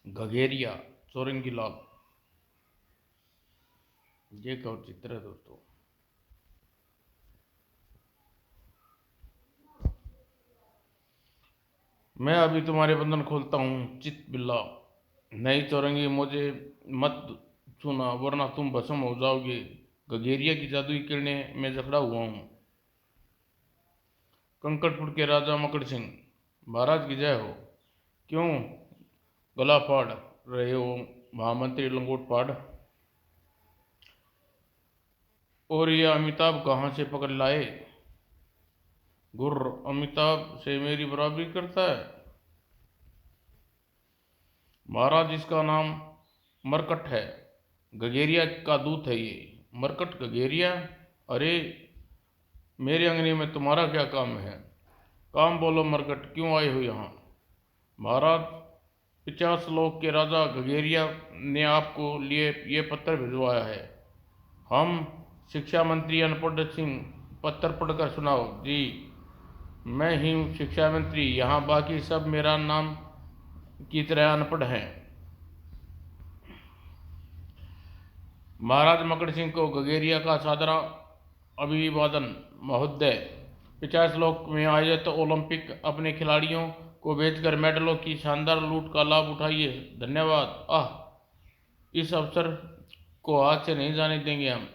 घगेरिया, चौरंगी लाल। ये कौन चित्र है दोस्तों? मैं अभी तुम्हारे बंधन खोलता हूँ चित बिल्ला। नहीं चौरंगी, मुझे मत छूना वरना तुम भस्म हो जाओगे। घगेरिया की जादुई किरणें में जकड़ा हुआ हूँ। कंकड़पुर के राजा मकड़ सिंह महाराज की जय हो। क्यों गला फाड़ रहे हो महामंत्री लंगोट फाड़? और ये अमिताभ कहाँ से पकड़ लाए? गुर्र अमिताभ से मेरी बराबरी करता है? महाराज इसका नाम मरकट है, घगेरिया का दूत है ये। मरकट घगेरिया? अरे मेरे अंगने में तुम्हारा क्या काम है? काम बोलो मरकट, क्यों आए हो यहाँ? महाराज 50 लोक के राजा घगेरिया ने आपको लिए ये पत्र भिजवाया है। हम शिक्षा मंत्री अनपढ़ सिंह, पत्र पढ़कर सुनाओ जी। मैं ही हूँ शिक्षा मंत्री, यहाँ बाकी सब मेरा नाम की तरह अनपढ़ हैं। महाराज मकड़ सिंह को घगेरिया का सादरा अभिवादन। महोदय, 50 लोक में आयोजित ओलंपिक अपने खिलाड़ियों को भेजकर मेडलों की शानदार लूट का लाभ उठाइए। धन्यवाद। इस अवसर को हाथ से नहीं जाने देंगे हम।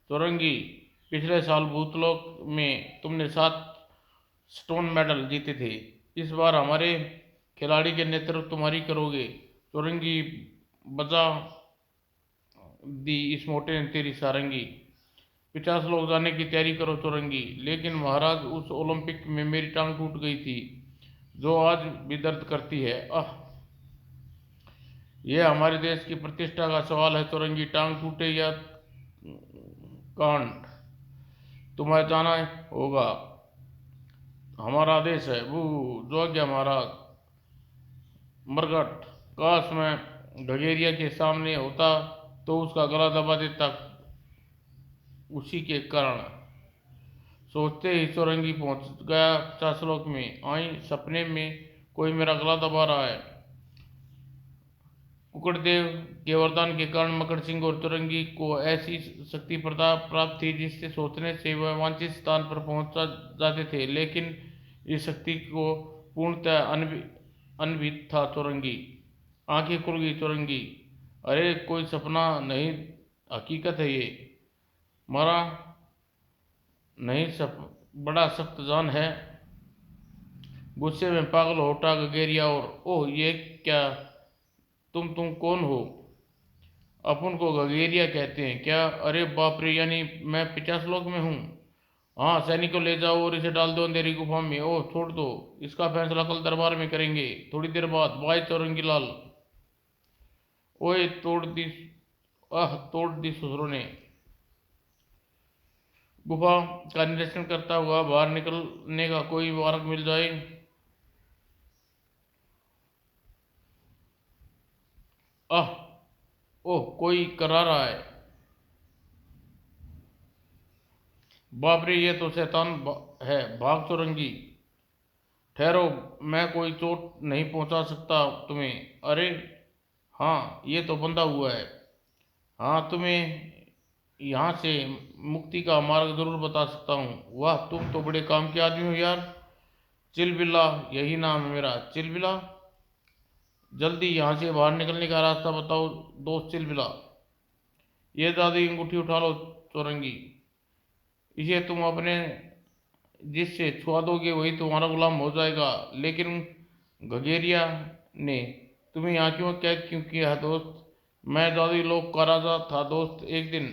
चौरंगी, पिछले साल भूतलोक में तुमने 7 स्टोन मेडल जीते थे। इस बार हमारे खिलाड़ी के नेतृत्व तुम्हारी करोगे। चौरंगी, बजा दी इस मोटे ने तेरी सारंगी। 50 लोग जाने की तैयारी करो चौरंगी। लेकिन महाराज, उस ओलंपिक में मेरी टांग टूट गई थी, जो आज भी दर्द करती है। यह हमारे देश की प्रतिष्ठा का सवाल है चौरंगी। टांग टूटे या कांड, तुम्हें जाना होगा। हमारा आदेश है। वो जो आज्ञा महाराज। मरघट, काश मैं घगेरिया के सामने होता तो उसका गला दबा देता। उसी के कारण सोचते ही चौरंगी पहुंच गया 50 लोक में। आई सपने में कोई मेरा गला दबा रहा है। कुकड़देव के वरदान के कारण मकड़ सिंह और चौरंगी को ऐसी शक्ति प्रताप प्राप्त थी जिससे सोचने से वह वांछित स्थान पर पहुंच जाते थे। लेकिन इस शक्ति को पूर्णतः अनभित था चौरंगी। आंखें खुल गई चौरंगी। अरे कोई सपना नहीं, हकीकत है ये। मरा नहीं, बड़ा सख्त जान है। गुस्से में पागल हो उठा गगेरिया। और ओह ये क्या, तुम कौन हो? अपन को गगेरिया कहते हैं क्या? अरे बाप रे, यानी मैं 50 लोक में हूँ। हाँ, सैनिक को ले जाओ और इसे डाल दो अंधेरी गुफा में। ओह छोड़ दो, इसका फैसला कल दरबार में करेंगे, थोड़ी देर बाद। बाय चौरंगी लाल। ओए तोड़ दी ससुरों ने। गुफा का निरीक्षण करता हुआ बाहर निकलने का कोई मार्ग मिल जाए। आह ओह, कोई करा रहा है। बाप रे, ये तो शैतान है। भाग चौरंगी। ठहरो, मैं कोई चोट नहीं पहुंचा सकता तुम्हें। अरे हाँ, ये तो बंधा हुआ है। हाँ, तुम्हें यहाँ से मुक्ति का मार्ग जरूर बता सकता हूँ। वाह, तुम तो बड़े काम के आदमी हो यार। चिलबिला, यही नाम है मेरा, चिलबिला। जल्दी यहाँ से बाहर निकलने का रास्ता बताओ दोस्त चिलबिला। ये दादी अंगूठी उठा लो चौरंगी। इसे तुम अपने जिससे छुआ दोगे वही तुम्हारा गुलाम हो जाएगा। लेकिन घगेरिया ने तुम्हें यहाँ क्यों कैद क्यों किया है दोस्त? मैं दादी लोग का राजा था दोस्त एक दिन।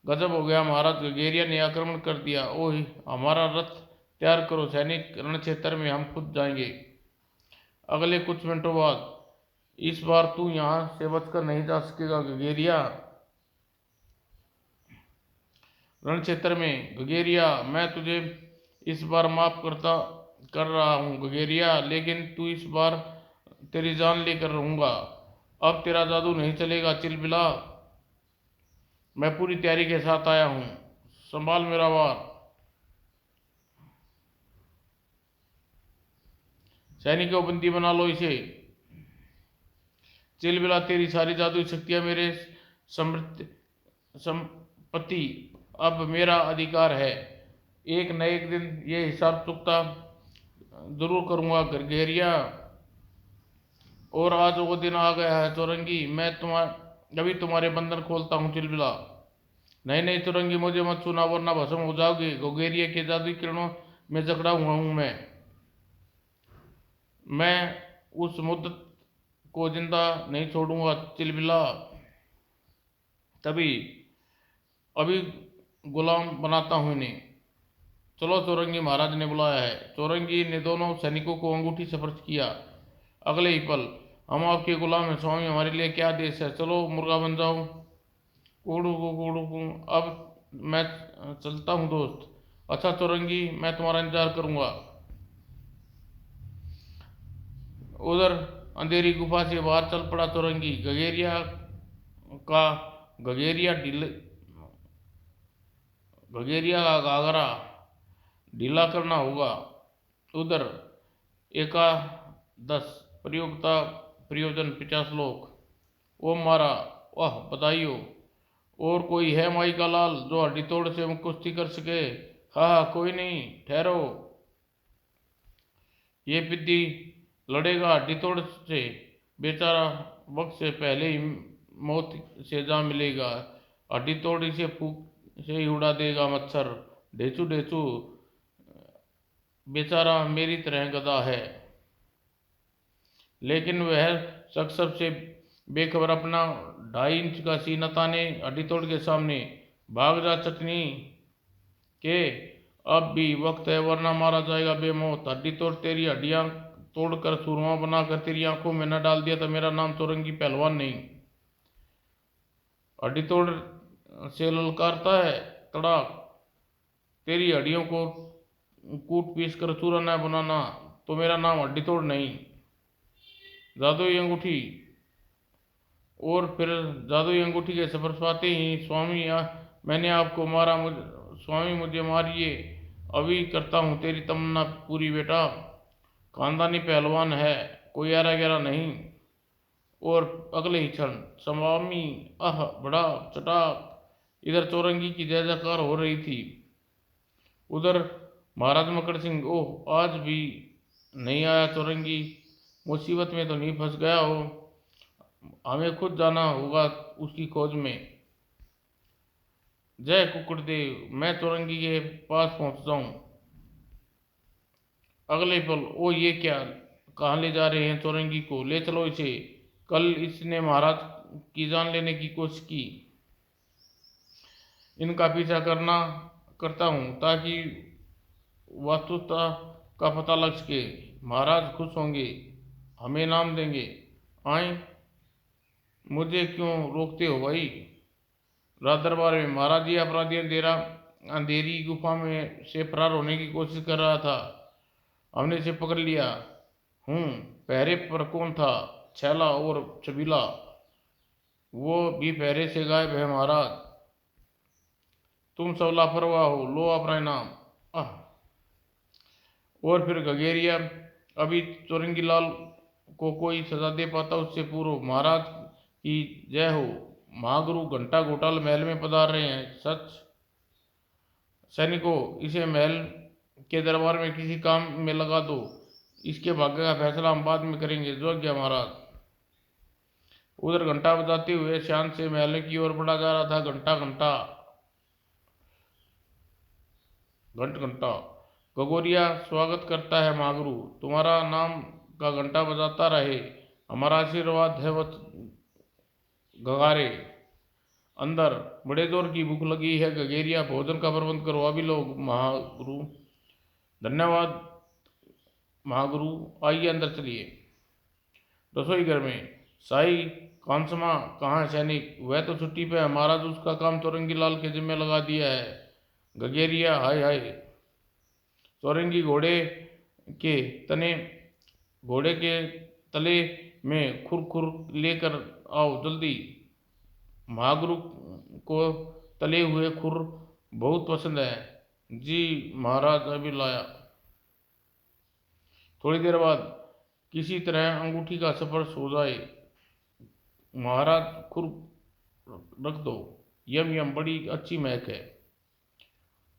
गजब हो गया महाराज, घगेरिया ने आक्रमण कर दिया। ओह, हमारा रथ तैयार करो सैनिक, रण क्षेत्र में हम खुद जाएंगे अगले कुछ मिनटों बाद। इस बार तू यहाँ से बचकर नहीं जा सकेगा घगेरिया। रण क्षेत्र में घगेरिया, मैं तुझे इस बार माफ कर रहा हूँ घगेरिया, लेकिन तू इस बार तेरी जान लेकर रहूंगा। अब तेरा जादू नहीं चलेगा चिलबिला। मैं पूरी तैयारी के साथ आया हूँ, संभाल मेरा वार। सैनिकों, बंदी बना लो इसे। चिलबिला, तेरी सारी जादुई शक्तियां मेरे संपत्ति अब मेरा अधिकार है। एक न एक दिन ये हिसाब चुकता जरूर करूंगा गरगेरिया। और आज वो दिन आ गया है चौरंगी, मैं अभी तुम्हारे बंधन खोलता हूँ चिलबिला। नहीं नहीं चौरंगी, मुझे मत छूना वरना भस्म हो जाओगे। गोगेरिया के जादुई किरणों में जकड़ा हुआ हूँ मैं उस मुद्दत को जिंदा नहीं छोड़ूंगा चिलबिला। तभी अभी गुलाम बनाता हूँ इन्हें। चलो चौरंगी, महाराज ने बुलाया है। चौरंगी ने दोनों सैनिकों को अंगूठी स्पर्श किया। अगले ही पल, हम आपके गुलाम हैं स्वामी, हमारे लिए क्या देश है, चलो मुर्गा बन जाओ। कूड़ू अब मैं चलता हूँ दोस्त। अच्छा चौरंगी, मैं तुम्हारा इंतजार करूंगा। उधर अंधेरी गुफा से बाहर चल पड़ा चौरंगी। का गगेरिया ढील गगेरिया का घाघरा ढीला करना होगा। उधर एकादश प्रयोगता प्रयोजन 50 लोग। ओ मारा, वाह बधाइयो। और कोई है माई का लाल जो हड्डी तोड़ से कुश्ती कर सके? हाँ कोई नहीं, ठहरो। ये पिद्दी लड़ेगा हड्डी तोड़ से, बेचारा वक्त से पहले ही मौत से जा मिलेगा। हड्डी तोड़ इसे फूक से ही उड़ा देगा मच्छर। ढेचू ढेचू, बेचारा मेरी तरह गधा है। लेकिन वह शख्स सबसे बेखबर अपना 2.5 इंच का सीना ताने हड्डी तोड़ के सामने। भाग जा चटनी के, अब भी वक्त है वरना मारा जाएगा बेमौत। हड्डी तोड़ तेरी हड्डियां तोड़कर सुरमा बनाकर तेरी आंखों में न डाल दिया तो मेरा नाम चौरंगी पहलवान नहीं। हड्डी तोड़ से ललकारता है तड़ाक, तेरी हड्डियों को कूट पीस कर चूरा न बनाना तो मेरा नाम हड्डी तोड़ नहीं। जादुई अंगूठी। और फिर जादुई अंगूठी के स्पर्श पाते ही स्वामी मैंने आपको मारा, स्वामी मुझे मारिए, अभी करता हूँ तेरी तमन्ना पूरी बेटा। खानदानी पहलवान है, कोई आरा गहरा नहीं। और अगले ही क्षण स्वामी बड़ा चटाक। इधर चौरंगी की जय जयकार हो रही थी। उधर महाराज मकड़ सिंह, ओह आज भी नहीं आया चौरंगी, मुसीबत में तो नहीं फंस गया हो? हमें खुद जाना होगा उसकी खोज में। जय कुकुरदेव, मैं चौरंगी के पास पहुंच जाऊं। अगले पल, ओ ये क्या, कहाँ ले जा रहे हैं चौरंगी को? ले चलो इसे, कल इसने महाराज की जान लेने की कोशिश की। इनका पीछा करता हूँ ताकि वास्तुता का पता लग सके। महाराज खुश होंगे, हमें नाम देंगे। आए, मुझे क्यों रोकते हो भाई? राज दरबार में महाराज, ये अपराधी अंधेरी गुफा में से फरार होने की कोशिश कर रहा था, हमने इसे पकड़ लिया। हूँ, पहरे पर कौन था? छैला और छबीला, वो भी पहरे से गायब है महाराज। तुम सब लापरवाह हो, लो अपना इनाम। आह। और फिर गगेरिया, अभी चौरंगी लाल को कोई सजा दे पाता उससे पूर्व। महाराज की जय हो। महागुरु घंटा घोटाल महल में पधार रहे हैं। सच सैनिकों, इसे महल के दरबार में किसी काम में लगा दो, इसके भाग्य का फैसला हम बाद में करेंगे। जो आज्ञा महाराज। उधर घंटा बजाते हुए शान से महल की ओर बढ़ा जा रहा था। घंटा घंटा घंटा। गगोरिया स्वागत करता है महागुरु, तुम्हारा नाम का घंटा बजाता रहे, हमारा आशीर्वाद है। वत गगारे अंदर, बड़े जोर की भूख लगी है गगेरिया, भोजन का प्रबंध करो अभी लोग। महागुरु, धन्यवाद महागुरु, आइए अंदर चलिए। रसोई घर में शाही कांसमा कहाँ है सैनिक? वह तो छुट्टी पे है महाराज, उसका काम चौरंगी लाल के जिम्मे लगा दिया है। गगेरिया, हाय हाय। चौरंगी, के तने घोड़े के तले में खुर खुर लेकर आओ जल्दी। महागुरु को तले हुए खुर बहुत पसंद है। जी महाराज, अभी लाया। थोड़ी देर बाद किसी तरह अंगूठी का स्पर्श हो जाए। महाराज खुर रख दो। यम यम, बड़ी अच्छी महक है।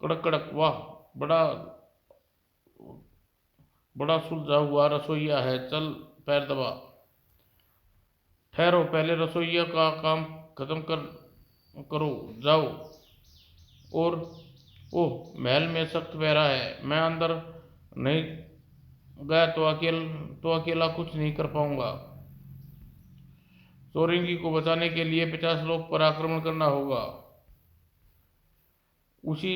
कड़क कड़क, वाह, बड़ा बड़ा सुलझा हुआ रसोइया है, चल पैर दबा। ठहरो, पहले रसोइया का काम खत्म करो, जाओ। और ओह, महल में सख्त पहरा है, मैं अंदर नहीं गया तो अकेला कुछ नहीं कर पाऊंगा। चोरंगी को बचाने के लिए 50 लोग पर आक्रमण करना होगा। उसी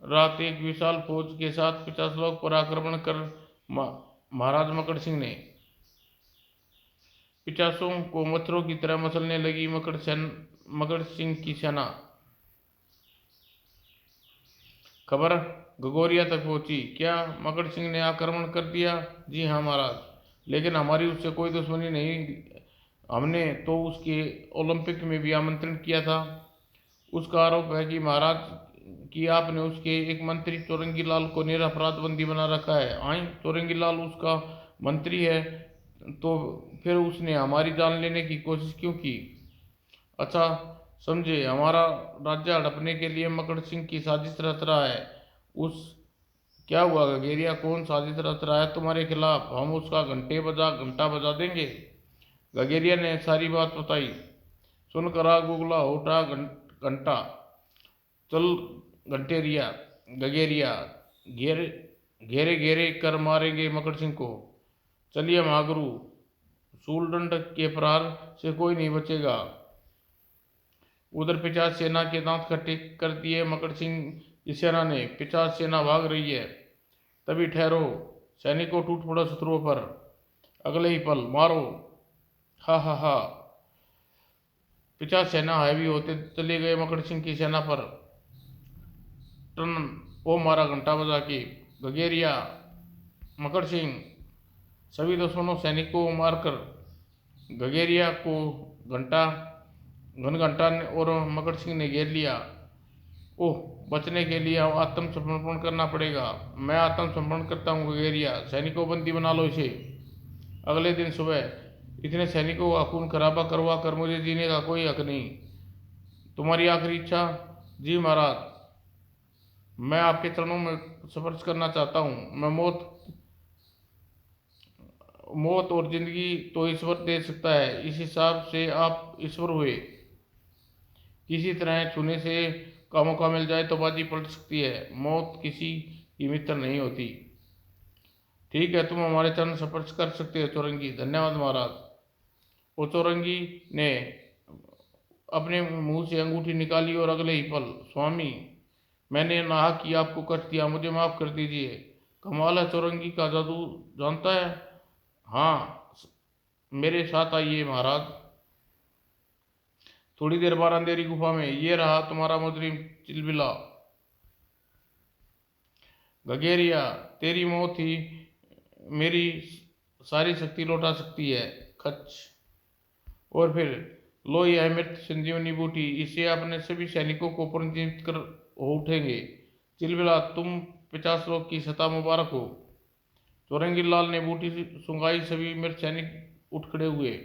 रात एक विशाल फौज के साथ 50 लोग पर आक्रमण कर महाराज मकड़ सिंह ने 50 को मच्छरों की तरह मसलने लगी मकड़ सिंह की सेना। खबर गगोरिया तक पहुंची। क्या मकड़ सिंह ने आक्रमण कर दिया? जी हाँ महाराज, लेकिन हमारी उससे कोई दुश्मनी नहीं। हमने तो उसके ओलंपिक में भी आमंत्रण किया था। उसका आरोप है कि महाराज कि आपने उसके एक मंत्री चौरंगी लाल को निरपराध बंदी बना रखा है। आई, चौरंगी लाल उसका मंत्री है, तो फिर उसने हमारी जान लेने की कोशिश क्यों की? अच्छा समझे, हमारा राज्य हड़पने के लिए मकड़ सिंह की साजिश रच रहा है। उस क्या हुआ गगेरिया, कौन साजिश रच रहा है तुम्हारे खिलाफ? हम उसका घंटा बजा देंगे। गगेरिया ने सारी बात बताई। सुनकर आग उगला उठा घंटा। चल घंटेरिया, गगेरिया, घेरे घेरे घेरे कर मारेंगे मकड़ सिंह को। चलिए महागुरु, सूलदंड के प्रहार से कोई नहीं बचेगा। उधर 50 सेना के दांत खट्टे कर दिए मकड़ सिंह की सेना ने। 50 सेना भाग रही है। तभी ठहरो, सैनिकों, टूट पड़ो शत्रुओं पर। अगले ही पल मारो। हा हा हा। 50 सेना हावी होते चले गए मकड़ सिंह की सेना पर। टन, ओ मारा घंटा बजा के। गगेरिया, मकड़ सिंह, सभी दुश्मनों सैनिकों को मारकर गगेरिया को घनघंटा और मकड़ सिंह ने घेर लिया। ओह, बचने के लिए आत्मसमर्पण करना पड़ेगा। मैं आत्मसमर्पण करता हूँ गगेरिया। सैनिकों, बंदी बना लो इसे। अगले दिन सुबह इतने सैनिकों का खून खराबा करवा कर मुझे जीने का कोई हक नहीं। तुम्हारी आखिरी इच्छा? जी महाराज, मैं आपके चरणों में स्पर्श करना चाहता हूँ। मैं मौत और जिंदगी तो ईश्वर दे सकता है, इस हिसाब से आप ईश्वर हुए। किसी तरह छूने से का मौका मिल जाए तो बाजी पलट सकती है। मौत किसी की मित्र नहीं होती। ठीक है, तुम हमारे चरण स्पर्श कर सकते हो चौरंगी। धन्यवाद महाराज। वो चौरंगी ने अपने मुंह से अंगूठी निकाली और अगले ही पल, स्वामी, मैंने नाहक ही आपको कष्ट दिया, मुझे माफ कर दीजिए। कमाल है, चौरंगी का जादू जानता है। हाँ, मेरे साथ आइए महाराज। थोड़ी देर बाद अंधेरी गुफा में, ये रहा तुम्हारा मुजरिम चिलबिला। गगेरिया, तेरी मौत ही मेरी सारी शक्ति लौटा सकती है। खच। और फिर लो, यह अमृत संजीवनी बूटी, इसे अपने सभी सैनिकों को पुनर्जीवित कर हो उठेंगे। चिलबिला, तुम 50 लोग की सता मुबारक हो। चौरंगी लाल ने बूटी सुंगाई, सभी मृत सैनिक उठ खड़े हुए।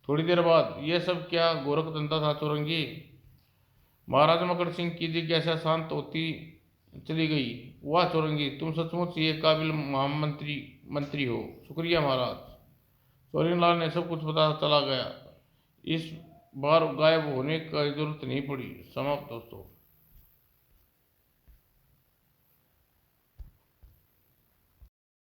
थोड़ी देर बाद, यह सब क्या गोरख धंधा था चौरंगी? महाराज मकड़ सिंह की जिज्ञासा शांत होती चली गई। वाह चौरंगी, तुम सचमुच ये काबिल मंत्री हो। शुक्रिया महाराज। चौरंगी ने सब कुछ पता चला गया। इस बार गायब होने की जरूरत नहीं पड़ी। समाप्त दोस्तों।